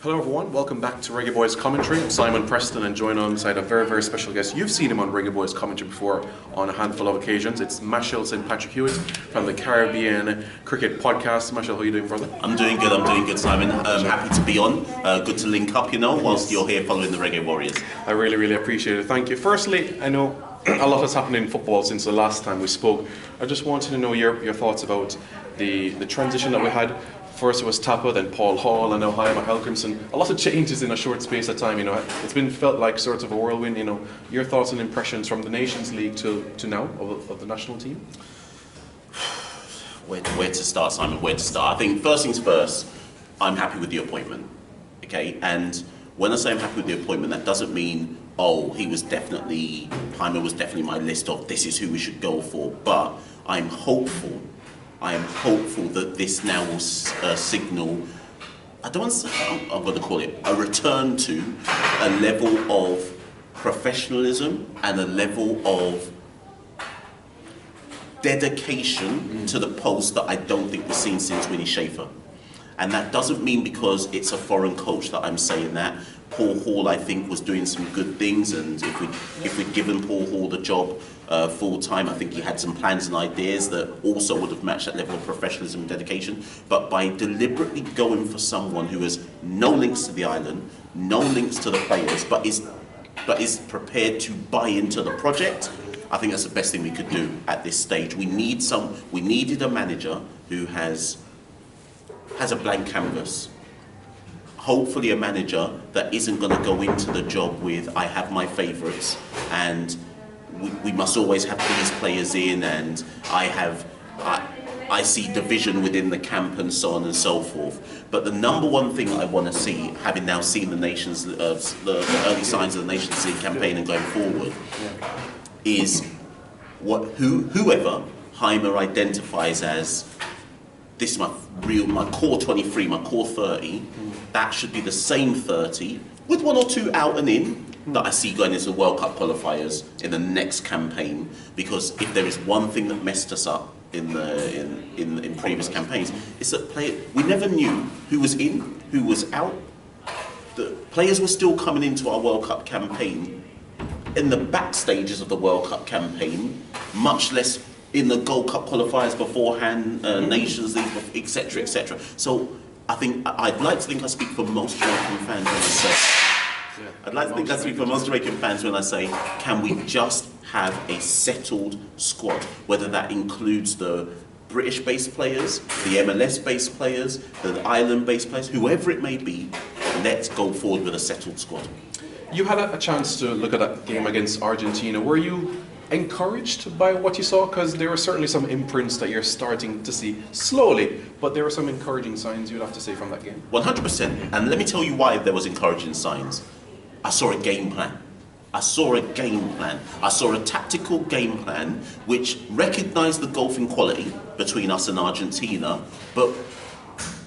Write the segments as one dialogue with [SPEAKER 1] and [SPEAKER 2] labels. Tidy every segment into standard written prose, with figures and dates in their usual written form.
[SPEAKER 1] Hello everyone, welcome back to Reggae Boyz Commentary. I'm Simon Preston and joined alongside a very, very special guest. You've seen him on Reggae Boyz Commentary before on a handful of occasions. It's Machel St. Hewitt from the Caribbean Cricket Podcast. Machel, how are you doing, brother?
[SPEAKER 2] I'm doing good, Simon. Happy to be on. Good to link up, whilst you're here following the Reggae Warriors.
[SPEAKER 1] I really, really appreciate it. Thank you. Firstly, I know a lot has happened in football since the last time we spoke. I just wanted to know your thoughts about the transition that we had. First it was Tappa, then Paul Hall, and now Heimir Halgrimsson. A lot of changes in a short space of time. It's been felt like sort of a whirlwind. Your thoughts and impressions from the Nations League to now of the national team.
[SPEAKER 2] Where to start, Simon? Where to start? I think first things first. I'm happy with the appointment. Okay, and when I say I'm happy with the appointment, that doesn't mean Heimir was definitely my list of this is who we should go for. But I am hopeful that this now will signal, I'm going to call it a return to a level of professionalism and a level of dedication to the post that I don't think we've seen since Winnie Schaefer. And that doesn't mean because it's a foreign coach that I'm saying that. Paul Hall, I think, was doing some good things, and if we'd given Paul Hall the job full time, I think he had some plans and ideas that also would have matched that level of professionalism and dedication. But by deliberately going for someone who has no links to the island, no links to the players, but is prepared to buy into the project, I think that's the best thing we could do at this stage. We needed a manager who has a blank canvas. Hopefully a manager that isn't going to go into the job with, I have my favourites and we must always have these players in, and I see division within the camp and so on and so forth. But the number one thing I want to see, having now seen the early signs of the Nations League campaign and going forward, is whoever Heimir identifies as this is my core 23, my core 30, that should be the same 30, with one or two out and in, that I see going into the World Cup qualifiers in the next campaign. Because if there is one thing that messed us up in previous campaigns, it's that we never knew who was in, who was out. The players were still coming into our World Cup campaign in the back stages of the World Cup campaign, much less in the Gold Cup qualifiers beforehand, Nations League, etc., etc. So I'd like to think I speak for most Jamaican fans when I say, can we just have a settled squad, whether that includes the British-based players, the MLS-based players, the island-based players, whoever it may be, let's go forward with a settled squad.
[SPEAKER 1] You had a chance to look at that game against Argentina. Were you encouraged by what you saw? Because there were certainly some imprints that you're starting to see slowly, but there were some encouraging signs, you'd have to say, from that game.
[SPEAKER 2] 100%. And let me tell you why there was encouraging signs. I saw a game plan. I saw a tactical game plan which recognised the gulf in quality between us and Argentina, but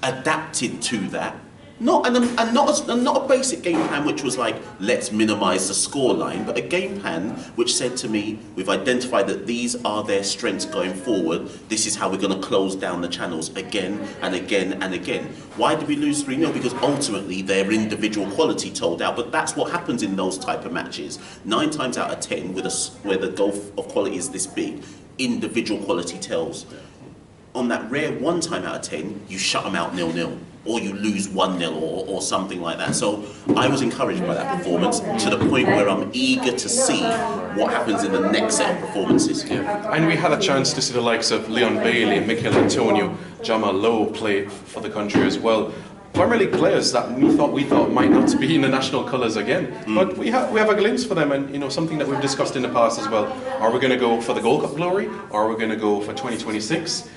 [SPEAKER 2] adapted to that. Not a basic game plan which was like, let's minimise the scoreline, but a game plan which said to me, we've identified that these are their strengths going forward, this is how we're going to close down the channels again and again and again. Why did we lose 3-0? Because ultimately their individual quality told out, but that's what happens in those type of matches. 9 times out of 10, where the gulf of quality is this big, individual quality tells. On that rare 1 time out of 10, you shut them out 0-0. Or you lose 1-0 or something like that. So I was encouraged by that performance to the point where I'm eager to see what happens in the next set of performances.
[SPEAKER 1] Yeah. And we had a chance to see the likes of Leon Bailey, Mikel Antonio, Jamal Lowe play for the country as well. Premier League players that we thought might not be in the national colours again, but we have a glimpse for them, and something that we've discussed in the past as well. Are we going to go for the Gold Cup glory, or are we going to go for 2026?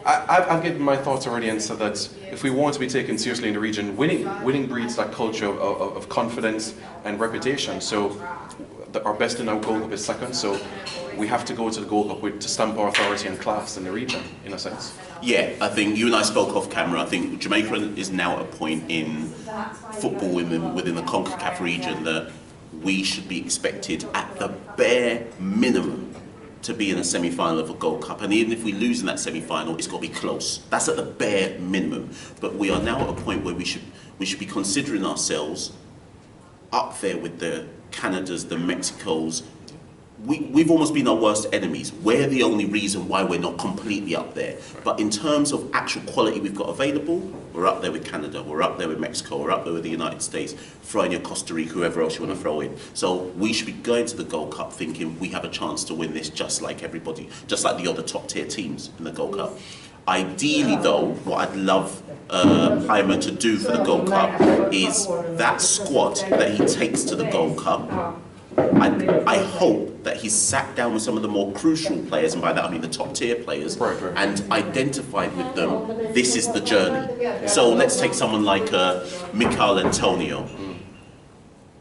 [SPEAKER 1] I've given my thoughts already and said that if we want to be taken seriously in the region, winning breeds that culture of confidence and reputation. So our best in our Gold Cup is second, so we have to go to the Gold Cup to stamp our authority and class in the region, in a sense.
[SPEAKER 2] Yeah, I think you and I spoke off camera. I think Jamaica is now at a point in football within the CONCACAF region that we should be expected at the bare minimum to be in a semi-final of a Gold Cup, and even if we lose in that semi-final, it's got to be close. That's at the bare minimum. But we are now at a point where we should be considering ourselves up there with the Canadas, the Mexicos. We've almost been our worst enemies. We're the only reason why we're not completely up there.
[SPEAKER 1] Right.
[SPEAKER 2] But in terms of actual quality we've got available, we're up there with Canada, we're up there with Mexico, we're up there with the United States, throw in your Costa Rica, whoever else you want to throw in. So we should be going to the Gold Cup thinking we have a chance to win this just like everybody, just like the other top tier teams in the Gold Cup. Ideally though, what I'd love Heimir to do for the Gold Cup is that squad that he takes to the Gold Cup. I hope that he's sat down with some of the more crucial players, and by that I mean the top tier players,
[SPEAKER 1] Right.
[SPEAKER 2] and identified with them, this is the journey. So let's take someone like Machel Antonio.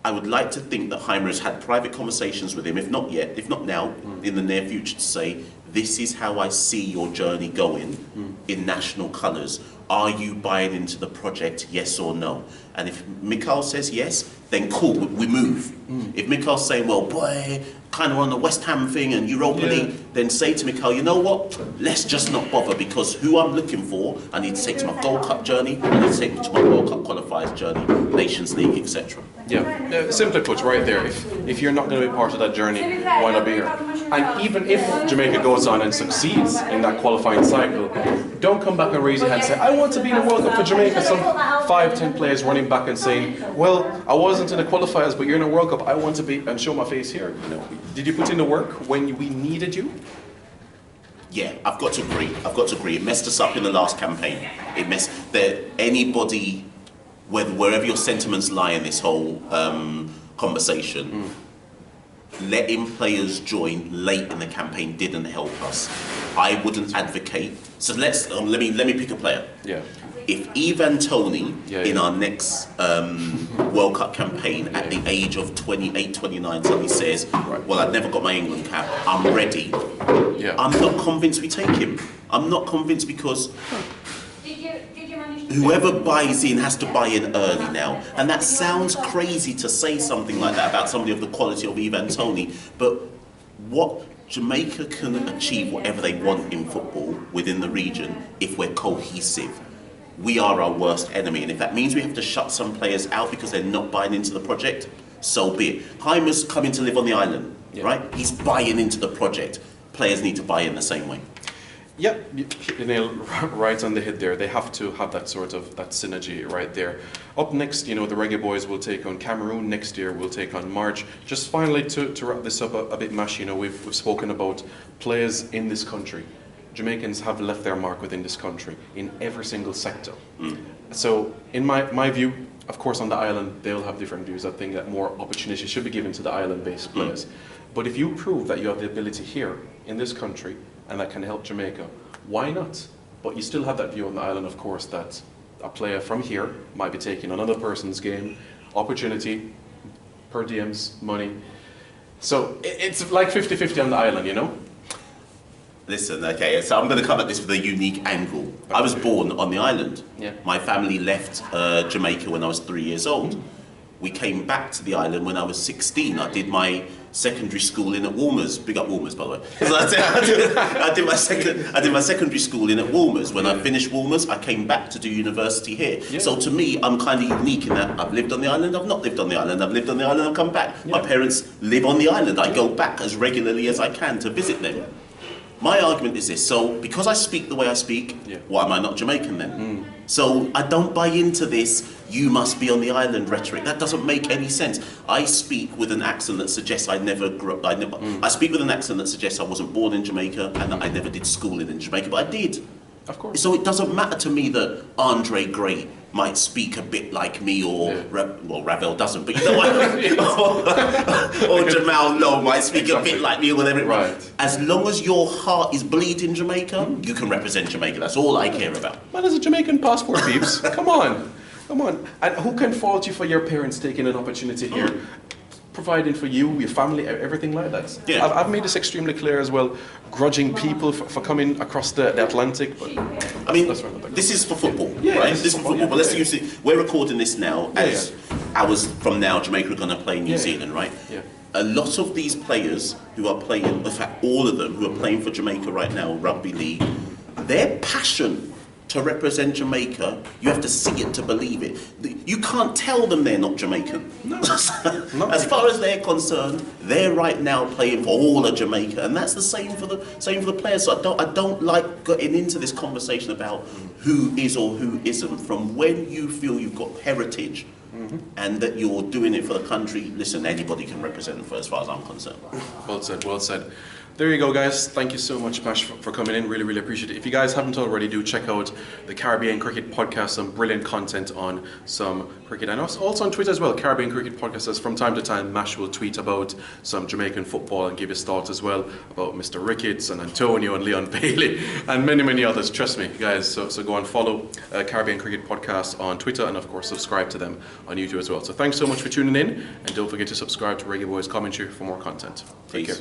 [SPEAKER 2] I would like to think that Heimir has had private conversations with him, if not yet, if not now, in the near future, to say, this is how I see your journey going in national colours. Are you buying into the project, yes or no? And if Machel says yes, then cool, we move. If Michel's saying, well, boy, kind of on the West Ham thing and Europa League, then say to Machel, you know what? Let's just not bother, because who I'm looking for, I need to take to my Gold Cup journey, I need to take to my World Cup qualifiers journey, Nations League, etc.
[SPEAKER 1] Yeah, simply put, right there, if you're not going to be part of that journey, why not be here? And even if Jamaica goes on and succeeds in that qualifying cycle, don't come back and raise your hand and say, I want to be in the World Cup for Jamaica. Some 5-10 players running back and saying, well, I wasn't in the qualifiers, but you're in a World Cup, I want to be, and show my face here. You know, did you put in the work when we needed you?
[SPEAKER 2] Yeah, I've got to agree. It messed us up in the last campaign. It messed anybody, wherever your sentiments lie in this whole conversation, letting players join late in the campaign didn't help us. I wouldn't advocate. So let me pick a player.
[SPEAKER 1] Yeah.
[SPEAKER 2] If Ivan Toney in our next World Cup campaign at the age of 28, 29 suddenly says, well, I've never got my England cap, I'm ready.
[SPEAKER 1] Yeah.
[SPEAKER 2] I'm not convinced we take him. I'm not convinced, because whoever buys in has to buy in early now. And that sounds crazy to say something like that about somebody of the quality of Ivan Toney, but what Jamaica can achieve whatever they want in football within the region if we're cohesive. We are our worst enemy, and if that means we have to shut some players out because they're not buying into the project, so be it. Heimer's coming to live on the island, right? He's buying into the project. Players need to buy in the same way.
[SPEAKER 1] Yeah, you hit the nail right on the head there. They have to have that sort of that synergy right there. Up next, you know, the Reggae Boyz will take on Cameroon. Next year, we'll take on March. Just finally, to wrap this up a bit, Mash, you know, we've spoken about players in this country. Jamaicans have left their mark within this country in every single sector. So, in my view, of course, on the island, they'll have different views. I think that more opportunity should be given to the island-based players. But if you prove that you have the ability here in this country and that can help Jamaica, why not? But you still have that view on the island, of course, that a player from here might be taking another person's game, opportunity, per diems, money. So it's like 50-50 on the island, you know?
[SPEAKER 2] Listen, okay, so I'm going to come at this with a unique angle. I was born on the island.
[SPEAKER 1] Yeah.
[SPEAKER 2] My family left Jamaica when I was 3 years old. We came back to the island when I was 16. I did my secondary school in at Walmers. Big up Walmers, by the way. I did my secondary school in at Walmers. When I finished Walmers, I came back to do university here. Yeah. So to me, I'm kind of unique in that I've lived on the island, I've not lived on the island, I've lived on the island, I've come back. Yeah. My parents live on the island. I go back as regularly as I can to visit them. My argument is this, so because I speak the way I speak, why am I not Jamaican then? So I don't buy into this, you must be on the island rhetoric. That doesn't make any sense. I speak with an accent that suggests I never grew up, I speak with an accent that suggests I wasn't born in Jamaica and that I never did schooling in Jamaica, but I did.
[SPEAKER 1] Of course.
[SPEAKER 2] So it doesn't matter to me that Andre Gray might speak a bit like me, or well, Ravel doesn't, but you know what I mean? or Jamal Lowe might speak a bit like me, or whatever.
[SPEAKER 1] Right.
[SPEAKER 2] As long as your heart is bleeding Jamaica, you can represent Jamaica. That's all I care about.
[SPEAKER 1] Man, there's a Jamaican passport, peeps. Come on. And who can fault you for your parents taking an opportunity here? Providing for you, your family, everything like that. Yeah. I've made this extremely clear as well, grudging people for coming across the Atlantic. But
[SPEAKER 2] I mean, this is for football, right? This is for football, but let's use it. We're recording this now as hours from now, Jamaica are going to play New Zealand, right? Yeah. A lot of these players who are playing, in fact, all of them who are playing for Jamaica right now, rugby league, their passion to represent Jamaica, you have to see it to believe it. You can't tell them they're not Jamaican.
[SPEAKER 1] No.
[SPEAKER 2] As far as they're concerned, they're right now playing for all of Jamaica, and that's the same for the players. So I don't like getting into this conversation about who is or who isn't. From when you feel you've got heritage and that you're doing it for the country, listen, anybody can represent them, as far as I'm concerned.
[SPEAKER 1] Well said, well said. There you go, guys. Thank you so much, Mash, for coming in. Really, really appreciate it. If you guys haven't already, do check out the Caribbean Cricket Podcast. Some brilliant content on some cricket. And also on Twitter as well, Caribbean Cricket Podcast. As from time to time, Mash will tweet about some Jamaican football and give his thoughts as well about Mr. Ricketts and Antonio and Leon Bailey and many, many others. Trust me, guys. So go and follow Caribbean Cricket Podcast on Twitter and, of course, subscribe to them on YouTube as well. So thanks so much for tuning in. And don't forget to subscribe to Reggae Boyz Commentary for more content. Take care.